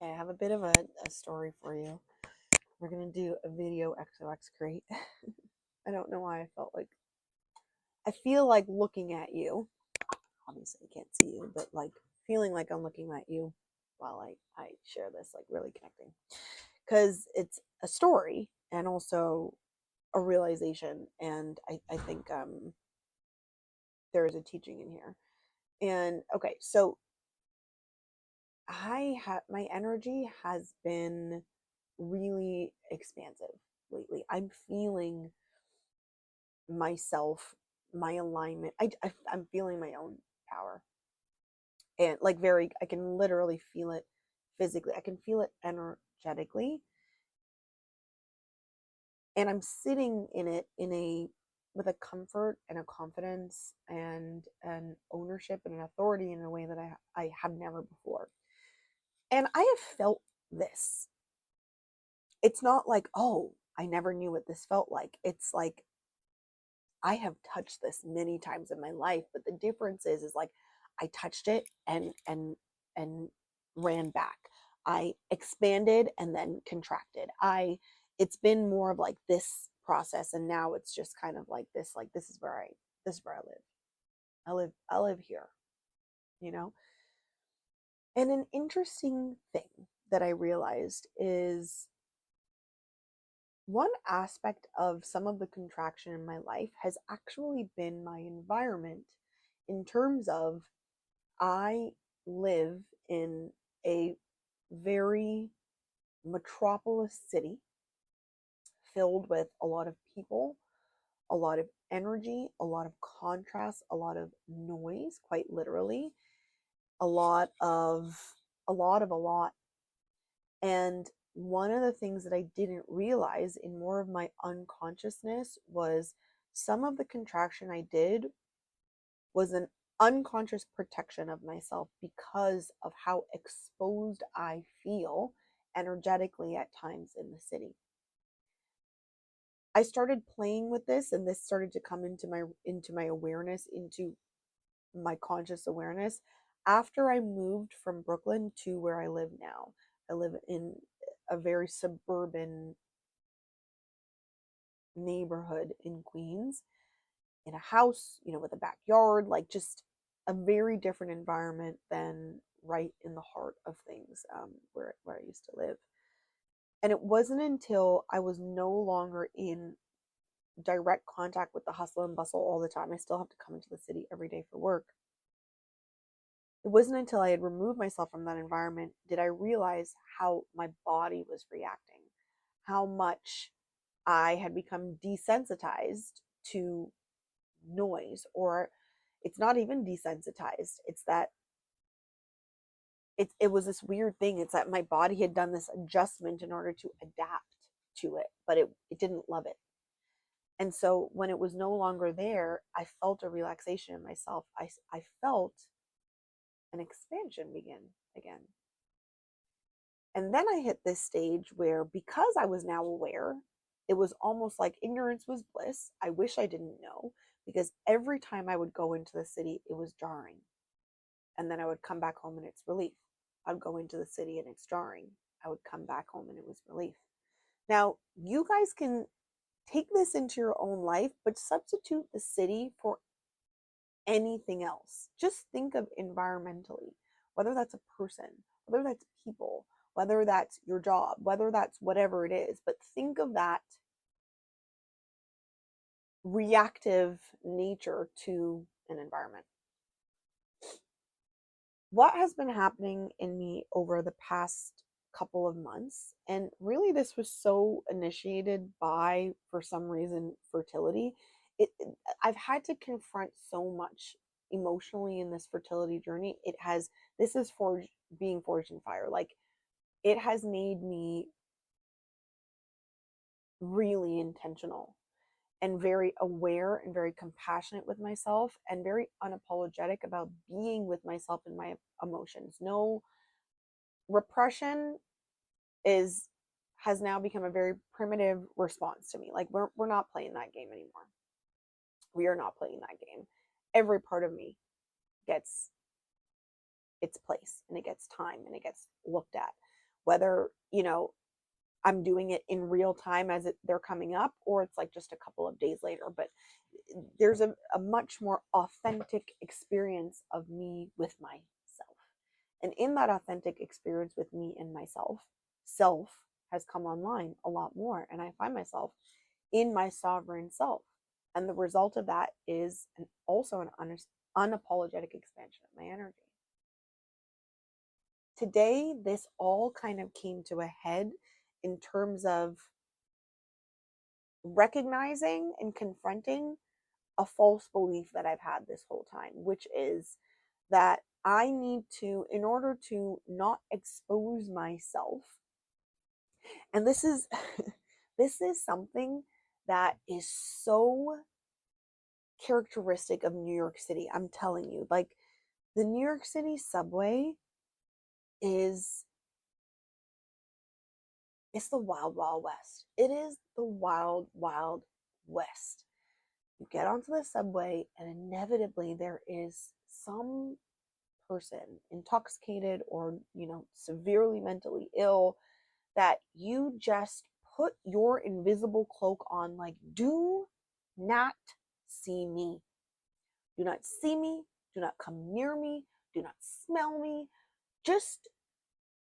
Okay, I have a bit of a story for you. We're gonna do a video XOX crate. I don't know why I feel like looking at you. Obviously I can't see you, but like feeling like I'm looking at you while I share this, like really connecting. Because it's a story and also a realization, and I think there is a teaching in here. And okay, so my energy has been really expansive lately. I'm feeling myself, my alignment. I'm feeling my own power, and like very, I can literally feel it physically. I can feel it energetically, and I'm sitting in it in a with a comfort and a confidence and an ownership and an authority in a way that I have never before. And I have felt this. It's not like, oh, I never knew what this felt like. It's like I have touched this many times in my life, but the difference is like I touched it and ran back. I expanded and then contracted. I It's been more of like this process, and now it's just kind of like this is where I live. I live here, you know? And an interesting thing that I realized is one aspect of some of the contraction in my life has actually been my environment, in terms of I live in a very metropolis city filled with a lot of people, a lot of energy, a lot of contrast, a lot of noise, quite literally, a lot of a lot. And one of the things that I didn't realize in more of my unconsciousness was some of the contraction I did was an unconscious protection of myself because of how exposed I feel energetically at times in the city. I started playing with this, and this started to come into my awareness, into my conscious awareness, after I moved from Brooklyn to where I live now. I live in a very suburban neighborhood in Queens, in a house, with a backyard, like just a very different environment than right in the heart of things, where I used to live. And it wasn't until I was no longer in direct contact with the hustle and bustle all the time. I still have to come into the city every day for work. It wasn't until I had removed myself from that environment did I realize how my body was reacting, how much I had become desensitized to noise. Or it's not even desensitized, it's that it was this weird thing. It's that my body had done this adjustment in order to adapt to it, but it didn't love it. And so when it was no longer there, I felt a relaxation in myself. I felt an expansion begin again. And then I hit this stage where, because I was now aware, it was almost like ignorance was bliss. I wish I didn't know, because every time I would go into the city, it was jarring. And then I would come back home and it's relief. I'd go into the city and it's jarring. I would come back home and it was relief. Now, you guys can take this into your own life, but substitute the city for anything else. Just think of environmentally, whether that's a person, whether that's people, whether that's your job, whether that's whatever it is, but think of that reactive nature to an environment. What has been happening in me over the past couple of months, and really this was so initiated by, for some reason, fertility. I've had to confront so much emotionally in this fertility journey. This is being forged in fire. Like, it has made me really intentional and very aware and very compassionate with myself, and very unapologetic about being with myself and my emotions. No repression is has now become a very primitive response to me. Like, we're not playing that game anymore. We are not playing that game. Every part of me gets its place, and it gets time, and it gets looked at. whether, I'm doing it in real time as they're coming up, or it's like just a couple of days later. But there's a much more authentic experience of me with myself. And in that authentic experience with me and myself, self has come online a lot more. And I find myself in my sovereign self. And the result of that is also an unapologetic expansion of my energy. Today, this all kind of came to a head in terms of recognizing and confronting a false belief that I've had this whole time, which is that I need to, in order to not expose myself, and this is this is something that is so characteristic of New York City. I'm telling you, like, the New York City subway is, it's the wild, wild west. It is the wild, wild west. You get onto the subway, and inevitably there is some person, intoxicated or, severely mentally ill, that you just put your invisible cloak on, like, do not see me. Do not see me. Do not come near me. Do not smell me. Just,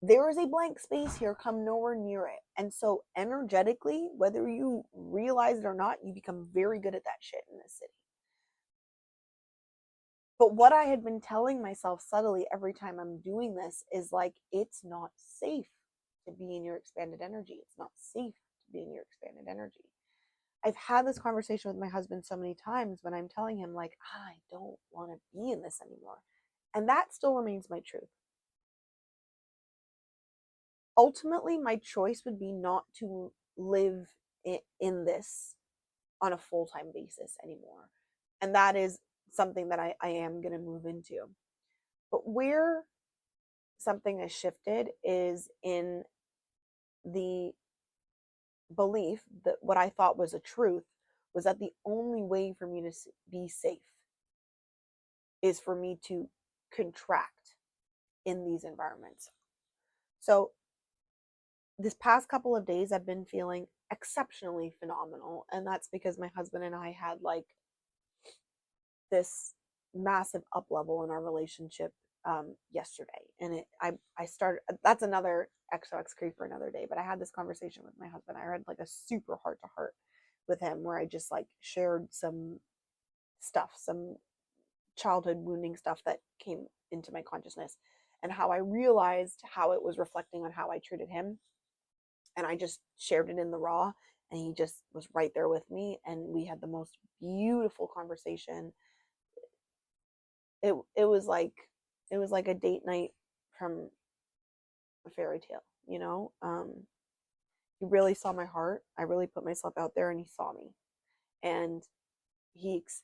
there is a blank space here. Come nowhere near it. And so energetically, whether you realize it or not, you become very good at that shit in this city. But what I had been telling myself subtly every time I'm doing this is like, it's not safe to be in your expanded energy. It's not safe to be in your expanded energy. I've had this conversation with my husband so many times when I'm telling him, like, I don't want to be in this anymore. And that still remains my truth. Ultimately, my choice would be not to live in this on a full-time basis anymore. And that is something that I am going to move into. But where something has shifted is in the belief that what I thought was a truth was that the only way for me to be safe is for me to contract in these environments. So this past couple of days, I've been feeling exceptionally phenomenal. And that's because my husband and I had like this massive up level in our relationship yesterday. And I started, that's another XOX creep for another day, but I had this conversation with my husband. I had like a super heart to heart with him where I just like shared some stuff, some childhood wounding stuff that came into my consciousness, and how I realized how it was reflecting on how I treated him. And I just shared it in the raw, and he just was right there with me, and we had the most beautiful conversation. It was like a date night from a fairy tale, he really saw my heart. I really put myself out there, and he saw me. And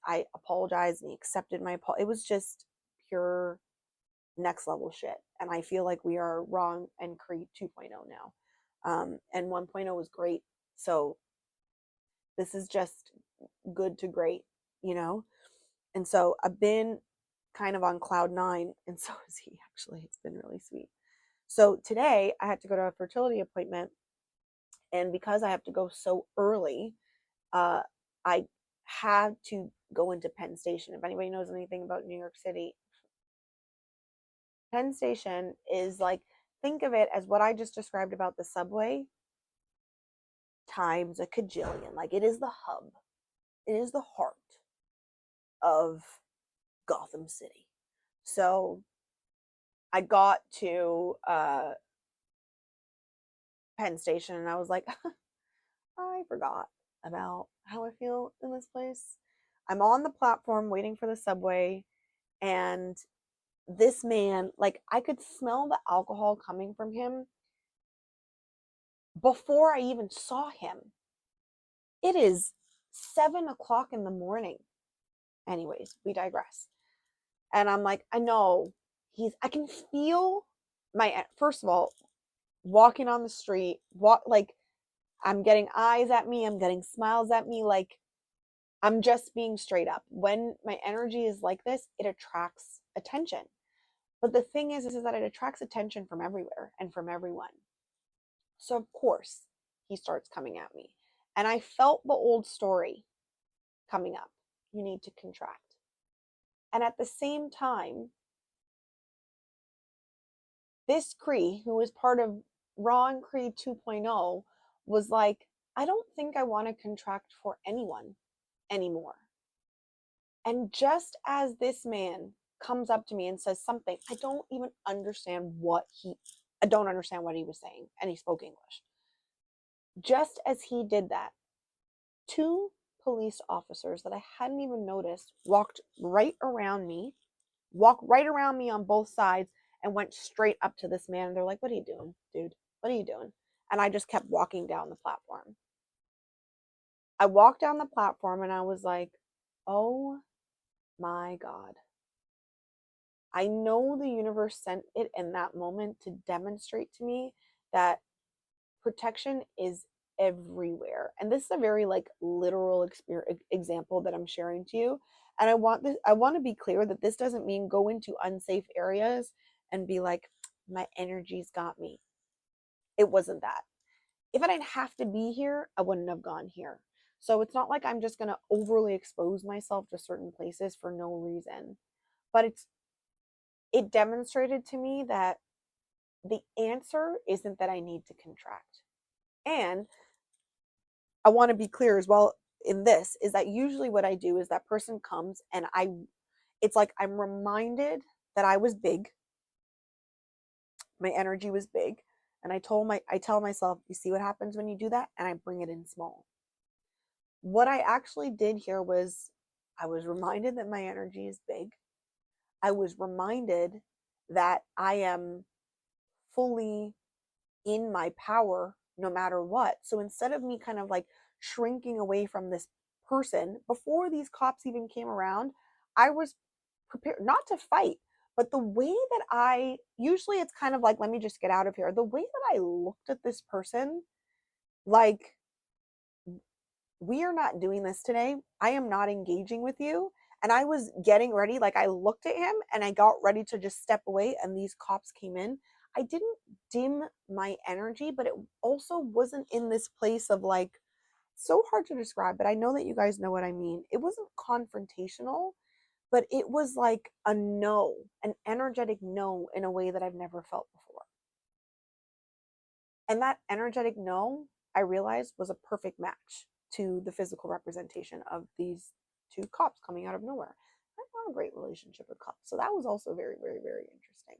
I apologized, and he accepted my apology. It was just pure next level shit. And I feel like we are Wrong and Creed 2.0 now. And 1.0 was great. So this is just good to great, And so I've been kind of on cloud nine, and so is he, actually. It's been really sweet. So today I had to go to a fertility appointment, and because I have to go so early, I had to go into Penn Station. If anybody knows anything about New York City, Penn Station is like, think of it as what I just described about the subway times a cajillion. Like, it is the hub. It is the heart of Gotham City. So I got to Penn Station, and I was like, I forgot about how I feel in this place. I'm on the platform waiting for the subway, and this man, like, I could smell the alcohol coming from him before I even saw him. It is 7 o'clock in the morning. Anyways, we digress. And I'm like, I know I can feel first of all, walking on the street, like, I'm getting eyes at me, I'm getting smiles at me, like, I'm just being straight up. When my energy is like this, it attracts attention. But the thing is that it attracts attention from everywhere and from everyone. So, of course, he starts coming at me. And I felt the old story coming up. You need to contract. And at the same time, this Cree, who was part of Raw Cree 2.0, was like, I don't think I want to contract for anyone anymore. And just as this man comes up to me and says something, I don't understand what he was saying, and he spoke English. Just as he did that, two police officers that I hadn't even noticed walked right around me on both sides and went straight up to this man. And they're like, what are you doing, dude? What are you doing? And I just kept walking down the platform. I walked down the platform and I was like, oh my God. I know the universe sent it in that moment to demonstrate to me that protection is everywhere. And this is a very like literal example that I'm sharing to you. And I want to be clear that this doesn't mean go into unsafe areas and be like, my energy's got me. It wasn't that. If I didn't have to be here, I wouldn't have gone here. So it's not like I'm just going to overly expose myself to certain places for no reason. But it demonstrated to me that the answer isn't that I need to contract. And I want to be clear as well in this is that usually what I do is that person comes and it's like I'm reminded that I was big. My energy was big. And I tell myself, you see what happens when you do that? And I bring it in small. What I actually did here was I was reminded that my energy is big. I was reminded that I am fully in my power no matter what. So instead of me kind of like shrinking away from this person, before these cops even came around, I was prepared not to fight, but the way that usually it's kind of like, let me just get out of here. The way that I looked at this person, like, we are not doing this today. I am not engaging with you. And I was getting ready. Like I looked at him and I got ready to just step away. And these cops came in. I didn't dim my energy, but it also wasn't in this place of like, so hard to describe, but I know that you guys know what I mean. It wasn't confrontational, but it was like a no, an energetic no in a way that I've never felt before. And that energetic no, I realized was a perfect match to the physical representation of these two cops coming out of nowhere. I have a great relationship with cops. So that was also very, very, very interesting.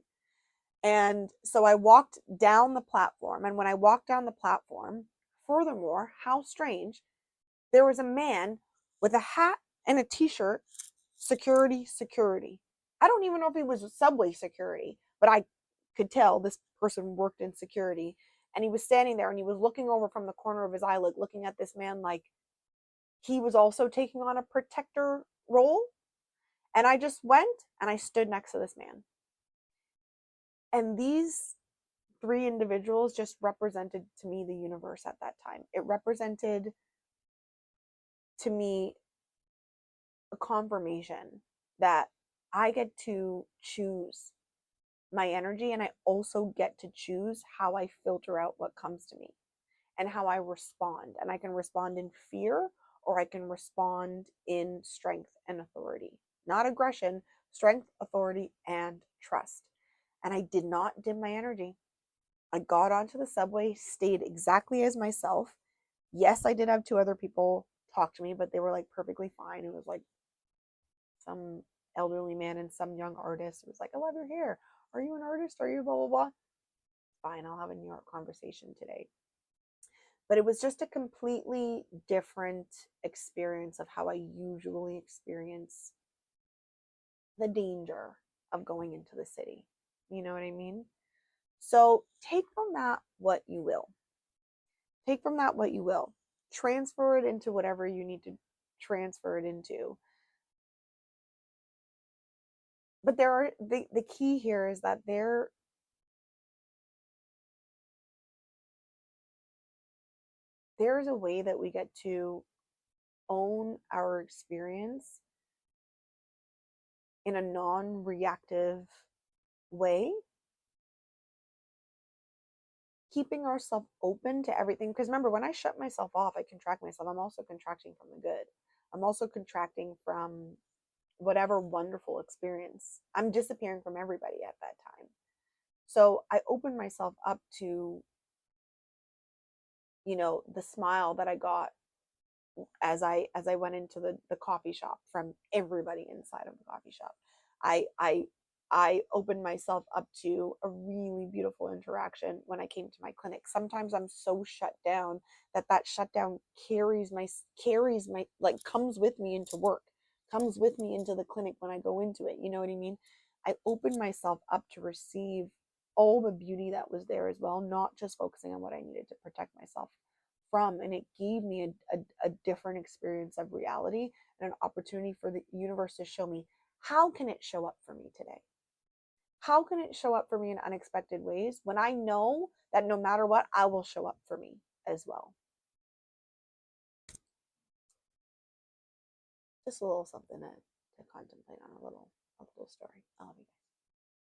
And so I walked down the platform. And when I walked down the platform, furthermore, how strange, there was a man with a hat and a t-shirt, security, security. I don't even know if he was subway security, but I could tell this person worked in security. And he was standing there and he was looking over from the corner of his eye, like looking at this man like he was also taking on a protector role. And I just went and I stood next to this man. And these three individuals just represented to me the universe at that time. It represented to me a confirmation that I get to choose my energy and I also get to choose how I filter out what comes to me and how I respond. And I can respond in fear or I can respond in strength and authority. Not aggression, strength, authority, and trust. And I did not dim my energy. I got onto the subway, stayed exactly as myself. Yes, I did have two other people talk to me, but they were like perfectly fine. It was like some elderly man and some young artist. It was like, I love your hair. Are you an artist? Are you blah, blah, blah? Fine, I'll have a New York conversation today. But it was just a completely different experience of how I usually experience the danger of going into the city. You know what I mean? So take from that what you will. Take from that what you will. Transfer it into whatever you need to transfer it into. But the key here is that there is a way that we get to own our experience in a non-reactive way keeping ourselves open to everything. Because remember, when I shut myself off, I contract myself. I'm also contracting from the good. I'm also contracting from whatever wonderful experience. I'm disappearing from everybody at that time. So I opened myself up to, the smile that I got as I went into the coffee shop from everybody inside of the coffee shop. I I I opened myself up to a really beautiful interaction when I came to my clinic. Sometimes I'm so shut down that shutdown carries my like comes with me into work, comes with me into the clinic when I go into it. You know what I mean? I opened myself up to receive all the beauty that was there as well, not just focusing on what I needed to protect myself from. And it gave me a different experience of reality and an opportunity for the universe to show me, how can it show up for me today? How can it show up for me in unexpected ways when I know that no matter what, I will show up for me as well? Just a little something to contemplate on, a little story. I love you guys.